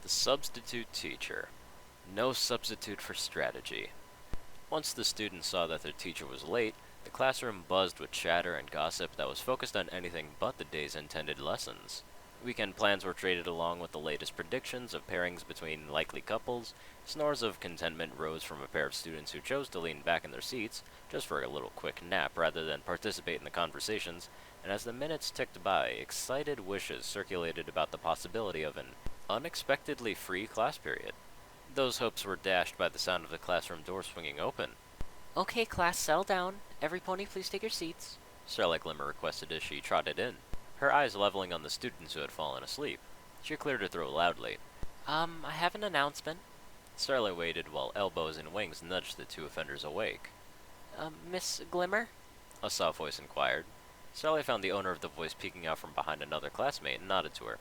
The substitute teacher. No substitute for strategy. Once the students saw that their teacher was late, the classroom buzzed with chatter and gossip that was focused on anything but the day's intended lessons. Weekend plans were traded along with the latest predictions of pairings between likely couples. Snores of contentment rose from a pair of students who chose to lean back in their seats just for a little quick nap rather than participate in the conversations, and as the minutes ticked by, excited wishes circulated about the possibility of an unexpectedly free class period. Those hopes were dashed by the sound of the classroom door swinging open. Okay, class, settle down. Every pony, please take your seats. Starlight Glimmer requested as she trotted in, her eyes leveling on the students who had fallen asleep. She cleared her throat loudly. I have an announcement. Starlight waited while elbows and wings nudged the two offenders awake. Miss Glimmer? A soft voice inquired. Starlight found the owner of the voice peeking out from behind another classmate and nodded to her.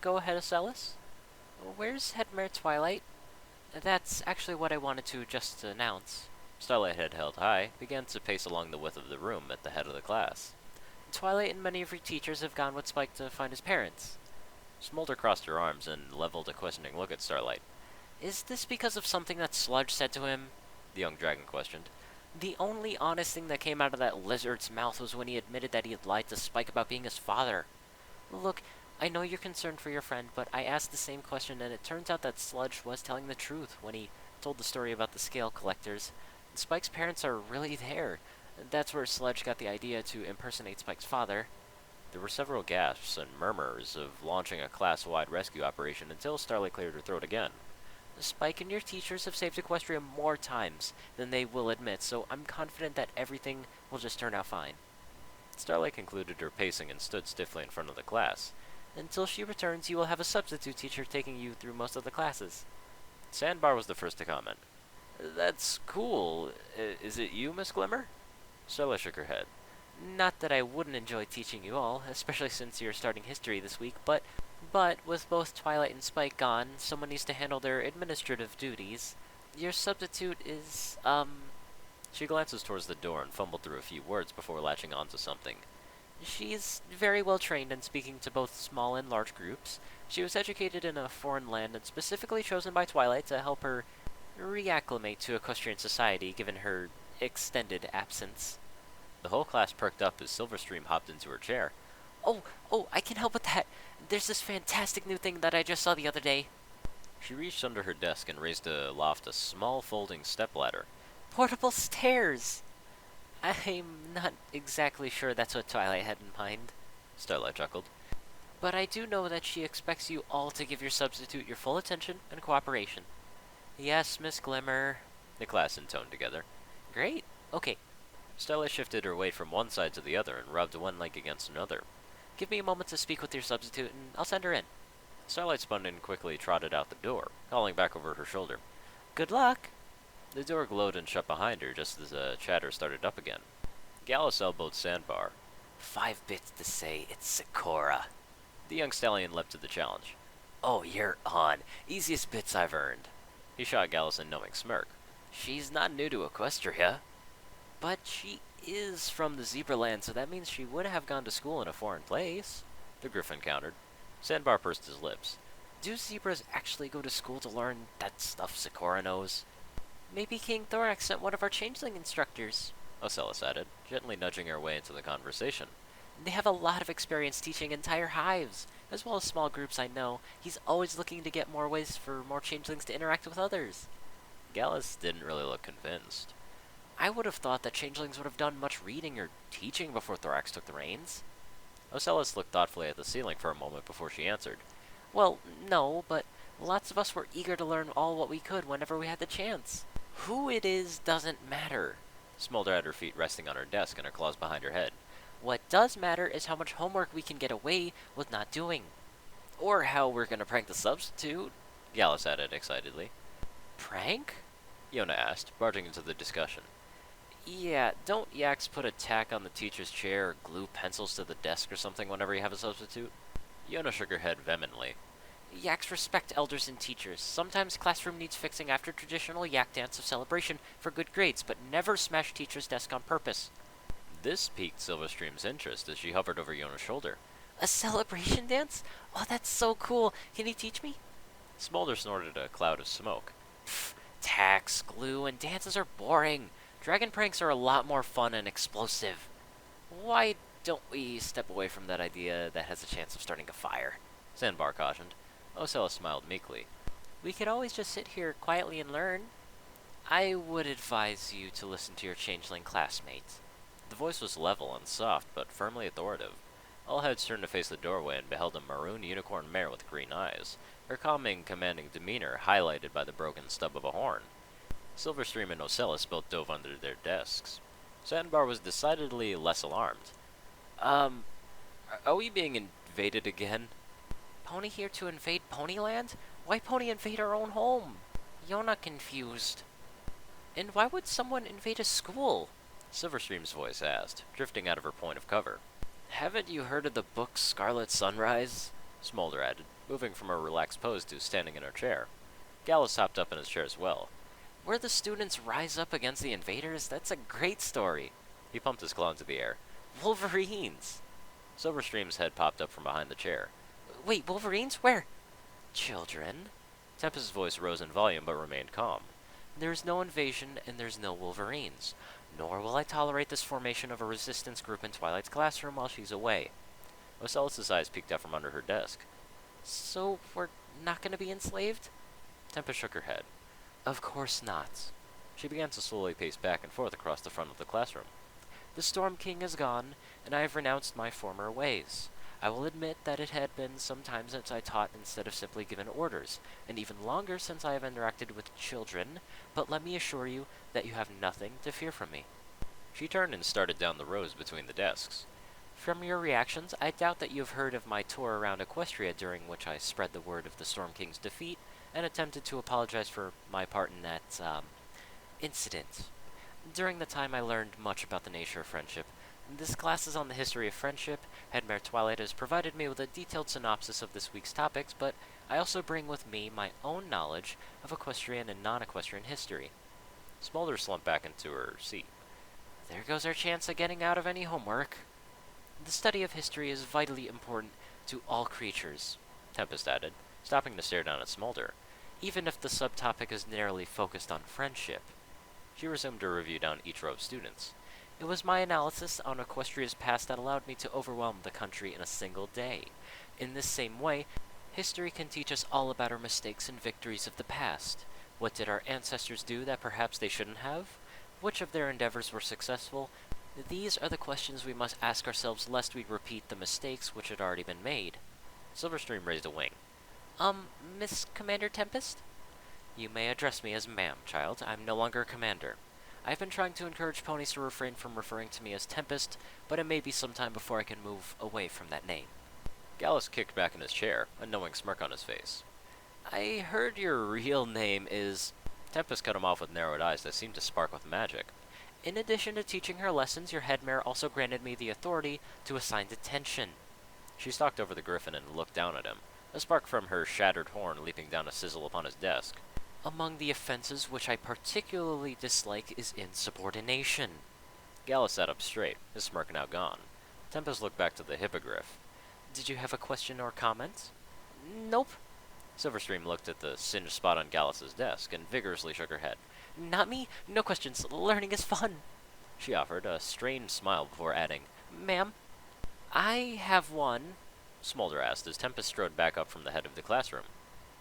Go ahead, Ocellus. Where's Headmare Twilight? That's actually what I wanted to just announce. Starlight, head held high, began to pace along the width of the room at the head of the class. Twilight and many of your teachers have gone with Spike to find his parents. Smolder crossed her arms and leveled a questioning look at Starlight. Is this because of something that Sludge said to him? The young dragon questioned. The only honest thing that came out of that lizard's mouth was when he admitted that he had lied to Spike about being his father. Look, I know you're concerned for your friend, but I asked the same question and it turns out that Sludge was telling the truth when he told the story about the scale collectors. Spike's parents are really there. That's where Sludge got the idea to impersonate Spike's father. There were several gasps and murmurs of launching a class-wide rescue operation until Starlight cleared her throat again. Spike and your teachers have saved Equestria more times than they will admit, so I'm confident that everything will just turn out fine. Starlight concluded her pacing and stood stiffly in front of the class. Until she returns, you will have a substitute teacher taking you through most of the classes. Sandbar was the first to comment. That's cool. Is it you, Miss Glimmer? Starlight shook her head. Not that I wouldn't enjoy teaching you all, especially since you're starting history this week, but with both Twilight and Spike gone, someone needs to handle their administrative duties. Your substitute is, She glances towards the door and fumbled through a few words before latching onto something. She's very well trained in speaking to both small and large groups. She was educated in a foreign land and specifically chosen by Twilight to help her reacclimate to equestrian society given her extended absence. The whole class perked up as Silverstream hopped into her chair. Oh, I can help with that. There's this fantastic new thing that I just saw the other day. She reached under her desk and raised aloft a small folding stepladder. Portable stairs! I'm not exactly sure that's what Twilight had in mind. Starlight chuckled. But I do know that she expects you all to give your substitute your full attention and cooperation. Yes, Miss Glimmer. The class intoned together. Great. Okay. Starlight shifted her weight from one side to the other and rubbed one leg against another. Give me a moment to speak with your substitute, and I'll send her in. Starlight spun and quickly trotted out the door, calling back over her shoulder. Good luck! The door glowed and shut behind her just as the chatter started up again. Gallus elbowed Sandbar. 5 bits to say it's Sakura. The young stallion leapt to the challenge. Oh, you're on. Easiest bits I've earned. He shot Gallus a knowing smirk. She's not new to Equestria. But she is from the Zebraland, so that means she would have gone to school in a foreign place. The griffin countered. Sandbar pursed his lips. Do zebras actually go to school to learn that stuff Sakura knows? Maybe King Thorax sent one of our changeling instructors, Ocellus added, gently nudging her way into the conversation. They have a lot of experience teaching entire hives, as well as small groups I know. He's always looking to get more ways for more changelings to interact with others. Gallus didn't really look convinced. I would have thought that changelings would have done much reading or teaching before Thorax took the reins. Ocellus looked thoughtfully at the ceiling for a moment before she answered. Well, no, but lots of us were eager to learn all what we could whenever we had the chance. Who it is doesn't matter. Smolder had her feet resting on her desk and her claws behind her head. What does matter is how much homework we can get away with not doing. Or how we're gonna prank the substitute, Gallus added excitedly. Prank? Yona asked, barging into the discussion. Yeah, don't yaks put a tack on the teacher's chair or glue pencils to the desk or something whenever you have a substitute? Yona shook her head vehemently. Yaks respect elders and teachers. Sometimes classroom needs fixing after traditional yak dance of celebration for good grades, but never smash teacher's desk on purpose. This piqued Silverstream's interest as she hovered over Yona's shoulder. A celebration dance? Oh, that's so cool. Can you teach me? Smolder snorted a cloud of smoke. Pfft, tacks, glue, and dances are boring. Dragon pranks are a lot more fun and explosive. Why don't we step away from that idea that has a chance of starting a fire? Sandbar cautioned. Ocellus smiled meekly. We could always just sit here quietly and learn. I would advise you to listen to your changeling classmates. The voice was level and soft, but firmly authoritative. All heads turned to face the doorway and beheld a maroon unicorn mare with green eyes, her calming, commanding demeanor highlighted by the broken stub of a horn. Silverstream and Ocellus both dove under their desks. Sandbar was decidedly less alarmed. Are we being invaded again? Pony here to invade Ponyland? Why Pony invade our own home? You're not confused. And why would someone invade a school? Silverstream's voice asked, drifting out of her point of cover. Haven't you heard of the book Scarlet Sunrise? Smolder added, moving from her relaxed pose to standing in her chair. Gallus hopped up in his chair as well. Where the students rise up against the invaders? That's a great story. He pumped his claw into the air. Wolverines! Silverstream's head popped up from behind the chair. Wait, Wolverines? Where? Children? Tempest's voice rose in volume but remained calm. There's no invasion and there's no Wolverines. Nor will I tolerate this formation of a resistance group in Twilight's classroom while she's away. Ocellus' eyes peeked out from under her desk. So we're not going to be enslaved? Tempest shook her head. Of course not. She began to slowly pace back and forth across the front of the classroom. The Storm King is gone, and I have renounced my former ways. I will admit that it had been some time since I taught instead of simply given orders, and even longer since I have interacted with children, but let me assure you that you have nothing to fear from me. She turned and started down the rows between the desks. From your reactions, I doubt that you have heard of my tour around Equestria, during which I spread the word of the Storm King's defeat and attempted to apologize for my part in that, incident. During the time, I learned much about the nature of friendship. This class is on the history of friendship. Head Mayor Twilight has provided me with a detailed synopsis of this week's topics, but I also bring with me my own knowledge of equestrian and non-equestrian history. Smolder slumped back into her seat. There goes our chance of getting out of any homework. The study of history is vitally important to all creatures, Tempest added, stopping to stare down at Smolder. Even if the subtopic is narrowly focused on friendship. She resumed her review down each row of students. It was my analysis on Equestria's past that allowed me to overwhelm the country in a single day. In this same way, history can teach us all about our mistakes and victories of the past. What did our ancestors do that perhaps they shouldn't have? Which of their endeavors were successful? These are the questions we must ask ourselves lest we repeat the mistakes which had already been made. Silverstream raised a wing. Miss Commander Tempest? You may address me as ma'am, child. I'm no longer a commander. I've been trying to encourage ponies to refrain from referring to me as Tempest, but it may be some time before I can move away from that name. Gallus kicked back in his chair, a knowing smirk on his face. I heard your real name is... Tempest cut him off with narrowed eyes that seemed to spark with magic. In addition to teaching her lessons, your head mare also granted me the authority to assign detention. She stalked over the griffin and looked down at him, a spark from her shattered horn leaping down to sizzle upon his desk. Among the offenses which I particularly dislike is insubordination. Gallus sat up straight, his smirk now gone. Tempest looked back to the hippogriff. Did you have a question or comment? Nope. Silverstream looked at the singed spot on Gallus's desk and vigorously shook her head. Not me. No questions. Learning is fun. She offered a strained smile before adding, Ma'am, I have one. Smolder asked as Tempest strode back up from the head of the classroom.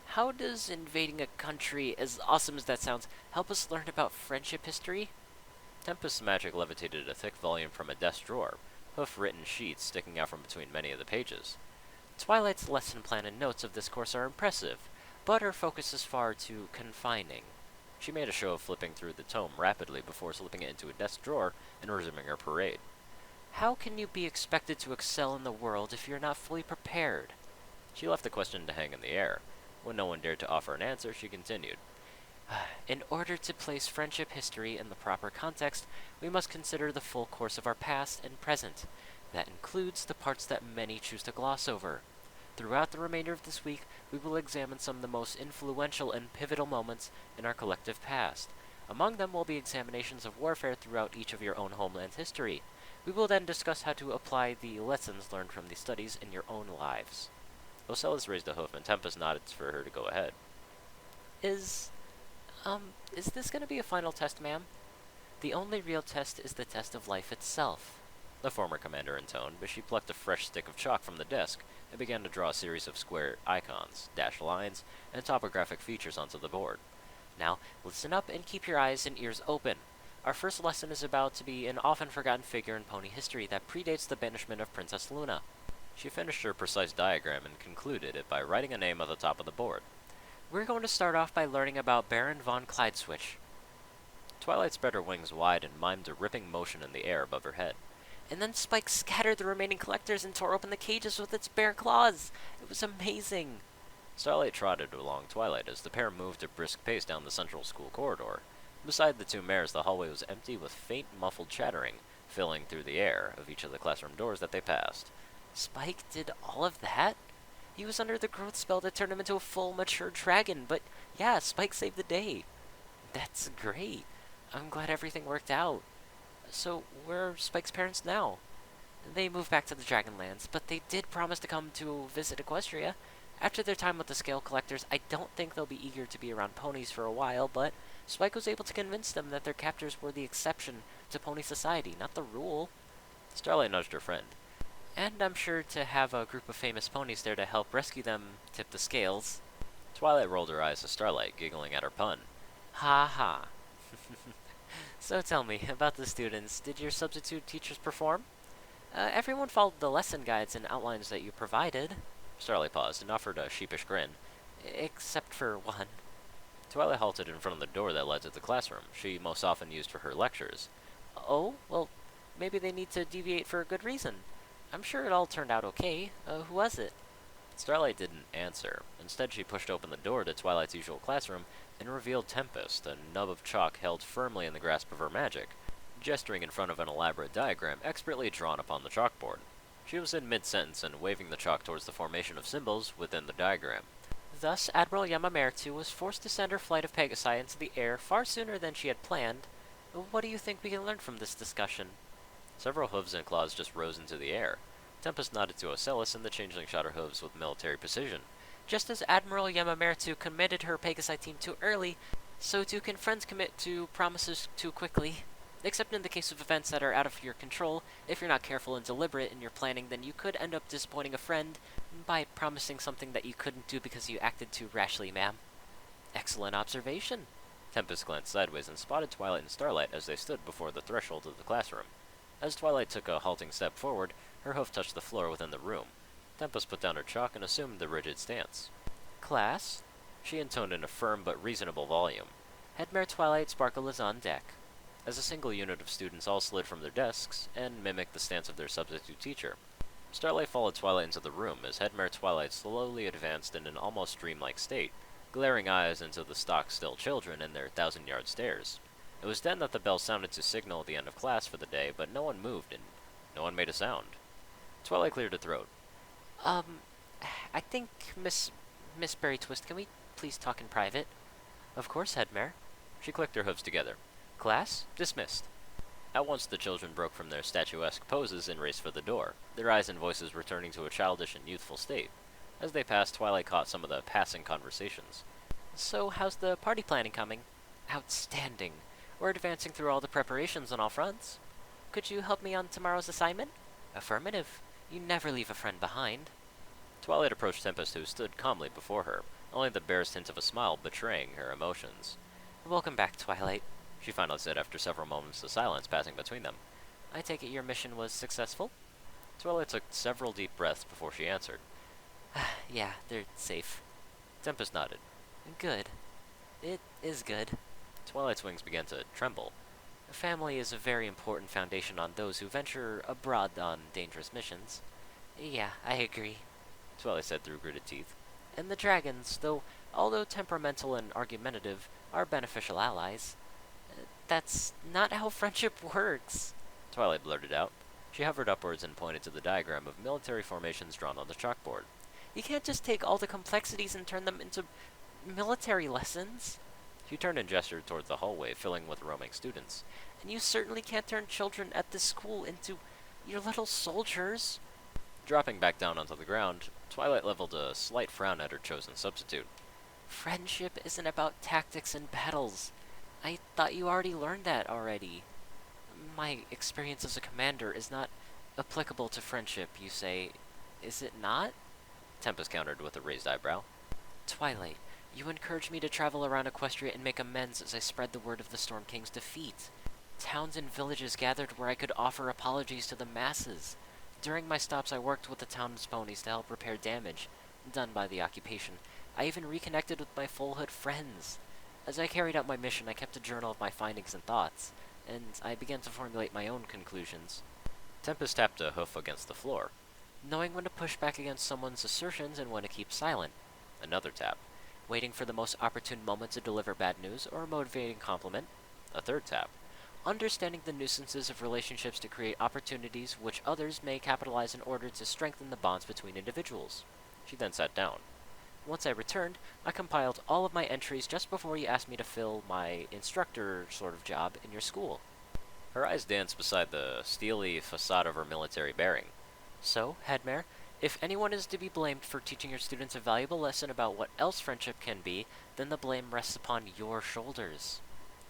How does invading a country, as awesome as that sounds, help us learn about friendship history? Tempest's magic levitated a thick volume from a desk drawer, hoof-written sheets sticking out from between many of the pages. Twilight's lesson plan and notes of this course are impressive, but her focus is far too confining. She made a show of flipping through the tome rapidly before slipping it into a desk drawer and resuming her parade. How can you be expected to excel in the world if you're not fully prepared? She left the question to hang in the air. When no one dared to offer an answer, she continued. In order to place friendship history in the proper context, we must consider the full course of our past and present. That includes the parts that many choose to gloss over. Throughout the remainder of this week, we will examine some of the most influential and pivotal moments in our collective past. Among them will be examinations of warfare throughout each of your own homeland's history. We will then discuss how to apply the lessons learned from these studies in your own lives. Ocellus raised a hoof, and Tempest nodded for her to go ahead. Is, is this gonna be a final test, ma'am? The only real test is the test of life itself. The former commander intoned, but she plucked a fresh stick of chalk from the desk and began to draw a series of square icons, dashed lines, and topographic features onto the board. Now, listen up and keep your eyes and ears open. Our first lesson is about to be an often forgotten figure in pony history that predates the banishment of Princess Luna. She finished her precise diagram and concluded it by writing a name at the top of the board. We're going to start off by learning about Baron von Clydeswitch. Twilight spread her wings wide and mimed a ripping motion in the air above her head. And then Spike scattered the remaining collectors and tore open the cages with its bare claws. It was amazing. Starlight trotted along Twilight as the pair moved at brisk pace down the central school corridor. Beside the two mares, the hallway was empty with faint, muffled chattering filling through the air of each of the classroom doors that they passed. Spike did all of that? He was under the growth spell that turned him into a full, mature dragon, but yeah, Spike saved the day. That's great. I'm glad everything worked out. So, where are Spike's parents now? They moved back to the Dragonlands, but they did promise to come to visit Equestria. After their time with the Scale Collectors, I don't think they'll be eager to be around ponies for a while, but Spike was able to convince them that their captors were the exception to pony society, not the rule. Starlight nudged her friend. And I'm sure to have a group of famous ponies there to help rescue them tip the scales. Twilight rolled her eyes to Starlight, giggling at her pun. Ha ha. So tell me, about the students, did your substitute teachers perform? Everyone followed the lesson guides and outlines that you provided. Starlight paused and offered a sheepish grin. Except for one. Twilight halted in front of the door that led to the classroom she most often used for her lectures. Oh, well, maybe they need to deviate for a good reason. I'm sure it all turned out okay. Who was it? Starlight didn't answer. Instead, she pushed open the door to Twilight's usual classroom and revealed Tempest, a nub of chalk held firmly in the grasp of her magic, gesturing in front of an elaborate diagram expertly drawn upon the chalkboard. She was in mid-sentence and waving the chalk towards the formation of symbols within the diagram. Thus, Admiral Yamamertu was forced to send her flight of Pegasi into the air far sooner than she had planned. What do you think we can learn from this discussion? Several hooves and claws just rose into the air. Tempest nodded to Ocellus, and the changeling shot her hooves with military precision. Just as Admiral Yamamertu committed her Pegasi team too early, so too can friends commit to promises too quickly. Except in the case of events that are out of your control, if you're not careful and deliberate in your planning, then you could end up disappointing a friend by promising something that you couldn't do because you acted too rashly, ma'am. Excellent observation. Tempest glanced sideways and spotted Twilight and Starlight as they stood before the threshold of the classroom. As Twilight took a halting step forward, her hoof touched the floor within the room. Tempest put down her chalk and assumed the rigid stance. Class? She intoned in a firm but reasonable volume. Headmare Twilight Sparkle is on deck. As a single unit of students all slid from their desks and mimicked the stance of their substitute teacher. Starlight followed Twilight into the room as Headmare Twilight slowly advanced in an almost dreamlike state, glaring eyes into the stock-still children in their thousand-yard stares. It was then that the bell sounded to signal the end of class for the day, but no one moved and no one made a sound. Twilight cleared her throat. I think, Miss Berrytwist, can we please talk in private? Of course, Headmare. She clicked her hooves together. Class, dismissed. At once the children broke from their statuesque poses and raced for the door, their eyes and voices returning to a childish and youthful state. As they passed, Twilight caught some of the passing conversations. So, how's the party planning coming? Outstanding. We're advancing through all the preparations on all fronts. Could you help me on tomorrow's assignment? Affirmative. You never leave a friend behind. Twilight approached Tempest, who stood calmly before her, only the barest hint of a smile betraying her emotions. Welcome back, Twilight, she finally said after several moments of silence passing between them. I take it your mission was successful? Twilight took several deep breaths before she answered. Yeah, they're safe. Tempest nodded. Good. It is good. Twilight's wings began to tremble. Family is a very important foundation on those who venture abroad on dangerous missions. Yeah, I agree, Twilight said through gritted teeth. And the dragons, although temperamental and argumentative, are beneficial allies. That's not how friendship works, Twilight blurted out. She hovered upwards and pointed to the diagram of military formations drawn on the chalkboard. You can't just take all the complexities and turn them into military lessons. She turned and gestured toward the hallway, filling with roaming students. And you certainly can't turn children at this school into your little soldiers. Dropping back down onto the ground, Twilight leveled a slight frown at her chosen substitute. Friendship isn't about tactics and battles. I thought you already learned that already. My experience as a commander is not applicable to friendship, you say. Is it not? Tempest countered with a raised eyebrow. Twilight, you encouraged me to travel around Equestria and make amends as I spread the word of the Storm King's defeat. Towns and villages gathered where I could offer apologies to the masses. During my stops, I worked with the town's ponies to help repair damage done by the occupation. I even reconnected with my full-hood friends. As I carried out my mission, I kept a journal of my findings and thoughts, and I began to formulate my own conclusions. Tempest tapped a hoof against the floor. Knowing when to push back against someone's assertions and when to keep silent. Another tap. Waiting for the most opportune moment to deliver bad news or a motivating compliment. A third tap. Understanding the nuisances of relationships to create opportunities which others may capitalize in order to strengthen the bonds between individuals. She then sat down. Once I returned, I compiled all of my entries just before you asked me to fill my instructor sort of job in your school. Her eyes danced beside the steely facade of her military bearing. So, Headmare, if anyone is to be blamed for teaching your students a valuable lesson about what else friendship can be, then the blame rests upon your shoulders.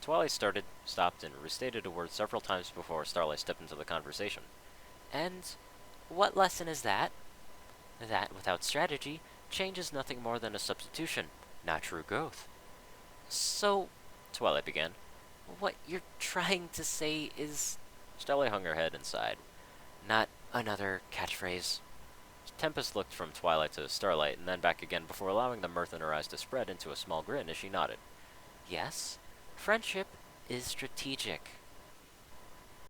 Twilight stopped, and restated a word several times before Starlight stepped into the conversation. And what lesson is that? That, without strategy, change is nothing more than a substitution, not true growth. So, Twilight began. what you're trying to say is... Starlight hung her head and sighed. Not another catchphrase. Tempest looked from Twilight to Starlight and then back again before allowing the mirth in her eyes to spread into a small grin as she nodded. Yes, friendship is strategic.